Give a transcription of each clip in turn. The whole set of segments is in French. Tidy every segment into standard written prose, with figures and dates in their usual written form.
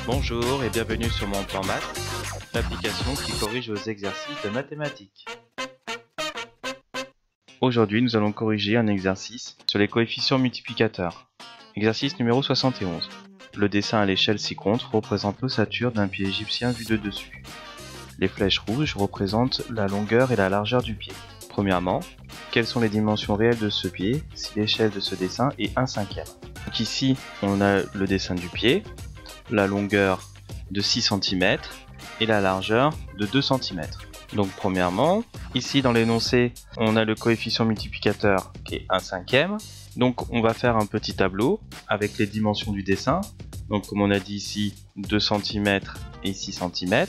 Bonjour et bienvenue sur mon plan maths, l'application qui corrige vos exercices de mathématiques. Aujourd'hui, nous allons corriger un exercice sur les coefficients multiplicateurs. Exercice numéro 71. Le dessin à l'échelle ci-contre représente l'ossature d'un pied égyptien vu de dessus. Les flèches rouges représentent la longueur et la largeur du pied. Premièrement, quelles sont les dimensions réelles de ce pied si l'échelle de ce dessin est 1/5? Donc ici, on a le dessin du pied, la longueur de 6 cm et la largeur de 2 cm. Donc premièrement, ici dans l'énoncé, on a le coefficient multiplicateur qui est 1/5. Donc on va faire un petit tableau avec les dimensions du dessin. Donc comme on a dit ici, 2 cm et 6 cm.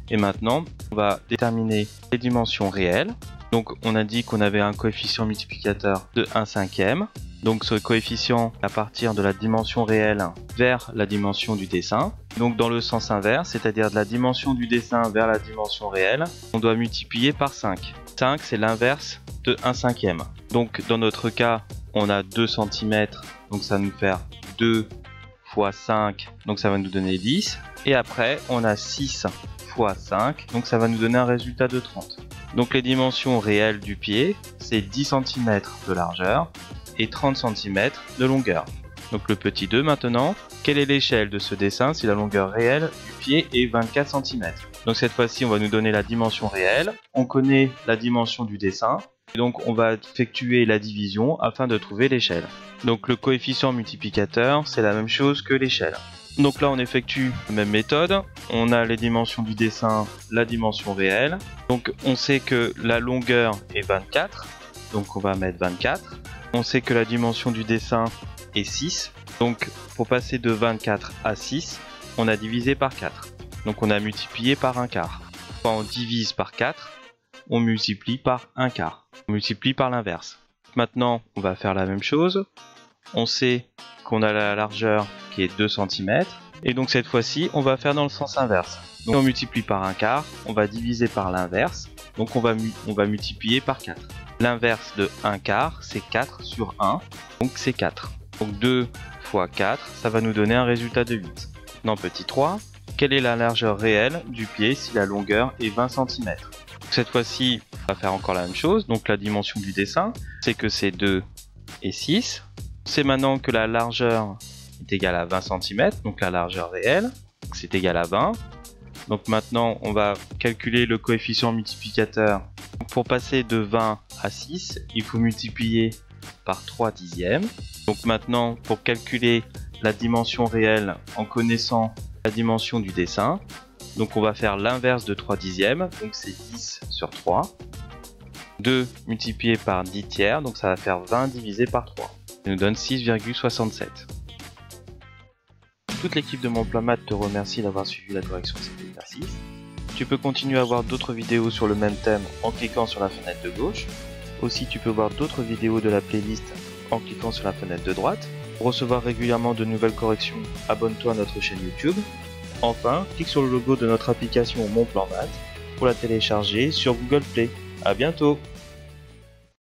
Et maintenant, on va déterminer les dimensions réelles. Donc on a dit qu'on avait un coefficient multiplicateur de 1/5. Donc ce coefficient à partir de la dimension réelle vers la dimension du dessin. Donc dans le sens inverse, c'est-à-dire de la dimension du dessin vers la dimension réelle, on doit multiplier par 5. 5 c'est l'inverse de 1/5. Donc dans notre cas, on a 2 cm, donc ça va nous faire 2 fois 5, donc ça va nous donner 10. Et après, on a 6 fois 5, donc ça va nous donner un résultat de 30. Donc les dimensions réelles du pied, c'est 10 cm de largeur et 30 cm de longueur. Donc le petit 2 maintenant, quelle est l'échelle de ce dessin si la longueur réelle du pied est 24 cm? Donc cette fois-ci on va nous donner la dimension réelle, on connaît la dimension du dessin, et donc on va effectuer la division afin de trouver l'échelle. Donc le coefficient multiplicateur c'est la même chose que l'échelle. Donc là on effectue la même méthode, on a les dimensions du dessin, la dimension réelle, donc on sait que la longueur est 24, donc on va mettre 24. On sait que la dimension du dessin est 6, donc pour passer de 24 à 6, on a divisé par 4. Donc on a multiplié par 1/4. Quand on divise par 4, on multiplie par 1/4. On multiplie par l'inverse. Maintenant, on va faire la même chose. On sait qu'on a la largeur qui est 2 cm, et donc cette fois-ci, on va faire dans le sens inverse. Donc on multiplie par 1/4, on va diviser par l'inverse, donc on va multiplier par 4. L'inverse de 1/4, c'est 4 sur 1, donc c'est 4. Donc 2 fois 4, ça va nous donner un résultat de 8. Maintenant petit 3, quelle est la largeur réelle du pied si la longueur est 20 cm? Cette fois-ci, on va faire encore la même chose, donc la dimension du dessin, c'est que c'est 2 et 6. On sait maintenant que la largeur est égale à 20 cm, donc la largeur réelle, c'est égal à 20. Donc maintenant, on va calculer le coefficient multiplicateur. Pour passer de 20 à 6, il faut multiplier par 3 dixièmes. Donc maintenant, pour calculer la dimension réelle en connaissant la dimension du dessin, donc on va faire l'inverse de 3 dixièmes, donc c'est 10 sur 3. 2 multiplié par 10 tiers, donc ça va faire 20 divisé par 3. Ça nous donne 6,67. Toute l'équipe de Mon Plan Maths te remercie d'avoir suivi la correction de cet exercice. Tu peux continuer à voir d'autres vidéos sur le même thème en cliquant sur la fenêtre de gauche. Aussi, tu peux voir d'autres vidéos de la playlist en cliquant sur la fenêtre de droite. Pour recevoir régulièrement de nouvelles corrections, abonne-toi à notre chaîne YouTube. Enfin, clique sur le logo de notre application Mon Plan Maths pour la télécharger sur Google Play. A bientôt!